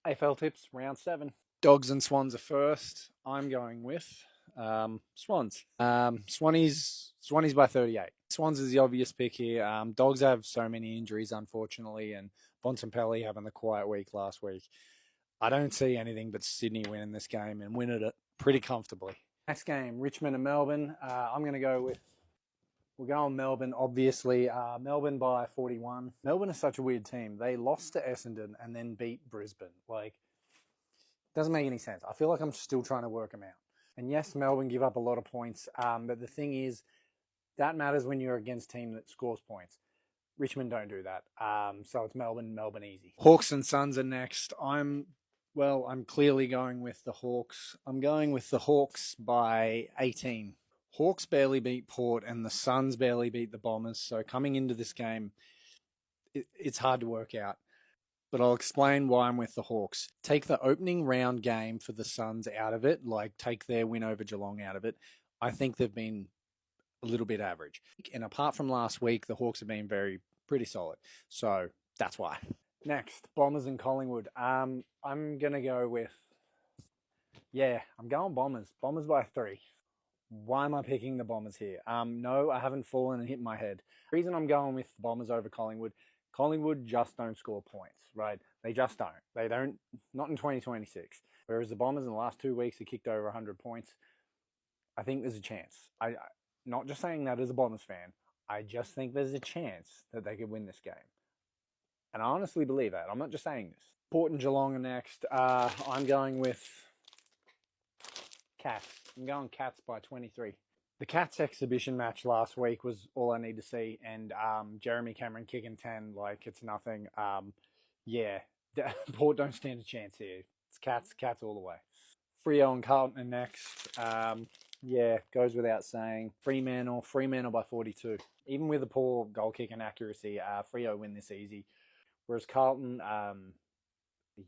AFL tips, round 7. Dogs and Swans are first. I'm going with Swans. Swannies by 38. Swans is the obvious pick here. Dogs have so many injuries, unfortunately, and Bontempelli having the quiet week last week. I don't see anything but Sydney winning this game and winning it pretty comfortably. Next game, Richmond and Melbourne. I'm going to go with, we're going Melbourne, obviously. Melbourne by 41. Melbourne is such a weird team. They lost to Essendon and then beat Brisbane. Doesn't make any sense. I feel like I'm still trying to work them out. And yes, Melbourne give up a lot of points, but the thing is, that matters when you're against a team that scores points. Richmond don't do that. So it's Melbourne easy. Hawks and Suns are next. I'm clearly going with the Hawks. I'm going with the Hawks by 18. Hawks barely beat Port and the Suns barely beat the Bombers. So coming into this game, it's hard to work out. But I'll explain why I'm with the Hawks. Take the opening round game for the Suns out of it, take their win over Geelong out of it. I think they've been a little bit average. And apart from last week, the Hawks have been pretty solid. So that's why. Next, Bombers and Collingwood. I'm going to go with, I'm going Bombers. Bombers by 3. Why am I picking the Bombers here? No, I haven't fallen and hit my head. The reason I'm going with Bombers over Collingwood just don't score points, right? They just don't. They don't, not in 2026. Whereas the Bombers in the last 2 weeks have kicked over 100 points. I think there's a chance. I not just saying that as a Bombers fan. I just think there's a chance that they could win this game. And I honestly believe that. I'm not just saying this. Port and Geelong are next. I'm going with Cats. I'm going Cats by 23. The Cats exhibition match last week was all I need to see, and Jeremy Cameron kicking 10 like it's nothing. Port don't stand a chance here. It's Cats all the way. Freo and Carlton are next. Goes without saying. Fremantle by 42. Even with a poor goal kicking accuracy, Freo win this easy. Whereas Carlton,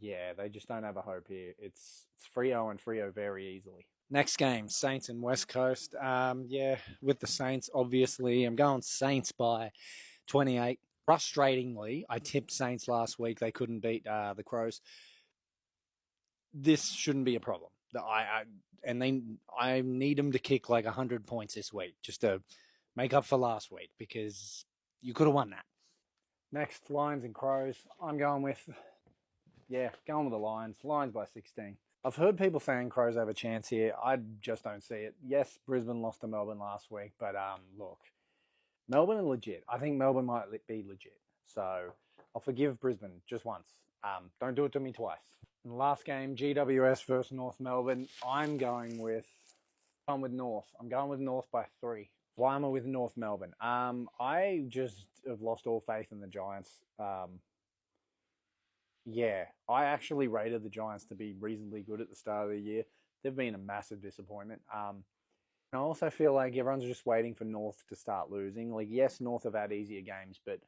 they just don't have a hope here. It's Freo and Freo very easily. Next game, Saints and West Coast. With the Saints, obviously. I'm going Saints by 28. Frustratingly, I tipped Saints last week. They couldn't beat the Crows. This shouldn't be a problem. I need them to kick 100 points this week just to make up for last week because you could have won that. Next, Lions and Crows. I'm going with, going with the Lions. Lions by 16. I've heard people saying Crows have a chance here. I just don't see it. Yes, Brisbane lost to Melbourne last week, but look, Melbourne are legit. I think Melbourne might be legit. So I'll forgive Brisbane just once. Don't do it to me twice. In the last game, GWS versus North Melbourne. I'm going with North. I'm going with North by 3. Why am I with North Melbourne? I just have lost all faith in the Giants. I actually rated the Giants to be reasonably good at the start of the year. They've been a massive disappointment. I also feel like everyone's just waiting for North to start losing. Yes, North have had easier games, but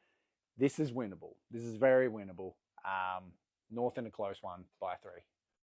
this is winnable. This is very winnable. North in a close one by 3.